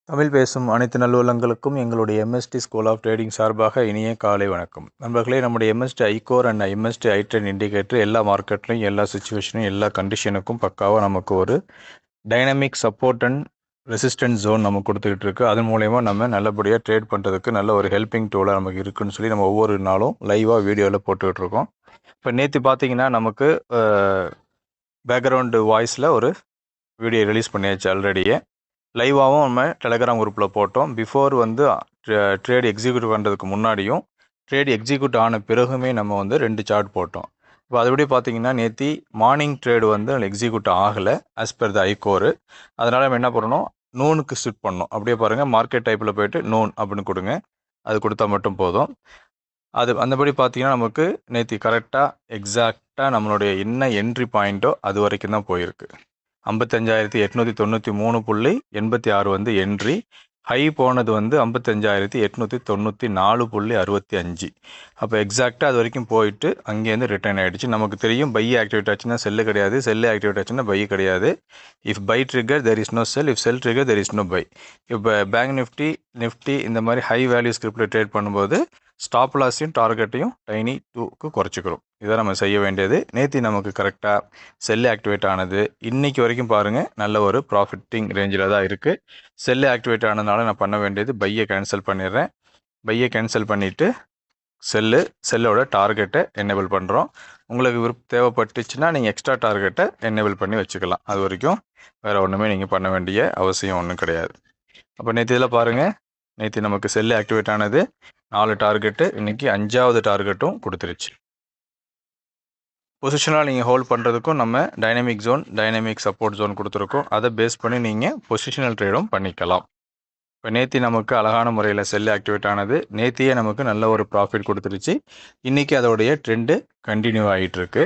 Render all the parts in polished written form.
தமிழ் பேசும் அனைத்து நல்லுள்ளங்களுக்கும் எங்களுடைய எம்எஸ்டி ஸ்கூல் ஆஃப் ட்ரேடிங் சார்பாக இனிய காலை வணக்கம். நண்பர்களே, நம்முடைய MST iCore and MST iTrend indicator எல்லா மார்க்கெட்லையும் எல்லா சுச்சுவேஷனும் எல்லா கண்டிஷனுக்கும் பக்காவாக நமக்கு ஒரு dynamic support and resistance zone நம்ம கொடுத்துக்கிட்டு இருக்கு. அதன் மூலயமா நம்ம நல்லபடியாக ட்ரேட் பண்ணுறதுக்கு நல்ல ஒரு ஹெல்பிங் டூலாக நமக்கு இருக்குன்னு சொல்லி நம்ம ஒவ்வொரு நாளும் லைவாக வீடியோவில் போட்டுக்கிட்டு இருக்கோம். இப்போ நேற்று பார்த்தீங்கன்னா நமக்கு பேக்ரவுண்டு வாய்ஸில் ஒரு வீடியோ ரிலீஸ் பண்ணியாச்சு ஆல்ரெடியே. லைவாகவும் நம்ம டெலகிராம் குரூப்பில் போட்டோம். பிஃபோர் ட்ரேட் எக்ஸிக்யூட் பண்ணுறதுக்கு முன்னாடியும் ட்ரேட் எக்ஸிக்யூட் ஆன பிறகுமே நம்ம 2 சார்ட் போட்டோம். இப்போ அதுபடி பார்த்தீங்கன்னா நேற்று மார்னிங் ட்ரேடு எக்ஸிக்யூட் ஆகலை ஆஸ் பர் த ஐகோரு. அதனால் நம்ம என்ன பண்ணணும், நூனுக்கு ஷிஃப்ட் பண்ணணும். அப்படியே பாருங்கள், மார்க்கெட் டைப்பில் போய்ட்டு நூன் அப்படின்னு கொடுங்க. அது கொடுத்தா மட்டும் போதும். அது அந்தபடி பார்த்தீங்கன்னா நமக்கு நேற்று கரெக்டாக எக்ஸாக்டாக நம்மளுடைய என்ன என்ட்ரி பாயிண்ட்டோ அது வரைக்கும் தான் போயிருக்கு. 55,893.86 என்ட்ரி. ஹை போனது 55,894.65. அப்போ எக்ஸாக்டாக அது வரைக்கும் போயிட்டு அங்கேருந்து ரிட்டர்ன் ஆகிடுச்சு. நமக்கு தெரியும் பை ஆக்டிவேட் ஆச்சுன்னா செல்லு கிடையாது, செல்லு ஆக்டிவேட் ஆச்சுன்னா பை கிடையாது. If buy trigger there is no sell, if sell trigger there is no buy. இப்போ பேங்க் நிஃப்டி இந்த மாதிரி ஹை வேல்யூ ஸ்கிரிப்டில் ட்ரேட் பண்ணும்போது ஸ்டாப் லாஸையும் டார்கெட்டையும் டைனி 2க்கு குறைச்சிக்கிறோம். இதை நம்ம செய்ய வேண்டியது. நேற்று நமக்கு கரெக்டாக செல்லு ஆக்டிவேட் ஆனது. இன்றைக்கி வரைக்கும் பாருங்கள், நல்ல ஒரு ப்ராஃபிட்டிங் ரேஞ்சில் தான் இருக்குது. செல்லு ஆக்டிவேட் ஆனதுனால நான் பண்ண வேண்டியது பையை கேன்சல் பண்ணிடுறேன். பையை கேன்சல் பண்ணிவிட்டு செல்லோட டார்கெட்டை என்னேபிள் பண்ணுறோம். உங்களுக்கு தேவைப்பட்டுச்சுன்னா நீங்கள் எக்ஸ்ட்ரா டார்கெட்டை என்னேபிள் பண்ணி வச்சுக்கலாம். அது வரைக்கும் வேறு ஒன்றுமே நீங்கள் பண்ண வேண்டிய அவசியம் ஒன்றும் கிடையாது. அப்போ நேற்று இதில் பாருங்கள், நேற்று நமக்கு செல்லு ஆக்டிவேட் ஆனது 4 டார்கெட்டு, இன்றைக்கி 5வது டார்கெட்டும் கொடுத்துருச்சு. பொசிஷனாக நீங்கள் ஹோல்ட் பண்ணுறதுக்கும் நம்ம dynamic zone, dynamic support zone கொடுத்துருக்கோம். அதை பேஸ் பண்ணி நீங்கள் பொசிஷனல் ட்ரேடும் பண்ணிக்கலாம். இப்போ நேற்று நமக்கு அழகான முறையில் செல்லு ஆக்டிவேட் ஆனது. நேற்றையே நமக்கு நல்ல ஒரு ப்ராஃபிட் கொடுத்துருச்சு. இன்றைக்கி அதோடைய ட்ரெண்டு கண்டினியூ ஆகிட்டுருக்கு.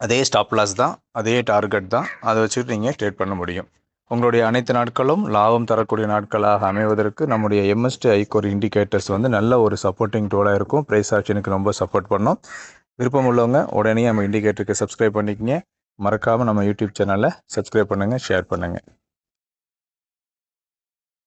அதே ஸ்டாப் லாஸ் தான், அதே டார்கெட் தான். அதை வச்சுட்டு நீங்கள் ட்ரேட் பண்ண முடியும். உங்களுடைய அனைத்து நாட்களும் லாபம் தரக்கூடிய நாட்களாக அமைவதற்கு நம்முடைய எம்எஸ்டி ஐகோர் இண்டிகேட்டர்ஸ் நல்ல ஒரு சப்போர்ட்டிங் டூலாக இருக்கும். ப்ரைஸ் ஆக்ஷனுக்கு ரொம்ப சப்போர்ட் பண்ணோம். விருப்பம் உள்ளவங்க உடனே நம்ம இண்டிகேட்டருக்கு சப்ஸ்கிரைப் பண்ணிக்கங்க. மறக்காமல் நம்ம யூடியூப் சேனலை சப்ஸ்கிரைப் பண்ணுங்கள், ஷேர் பண்ணுங்கள்.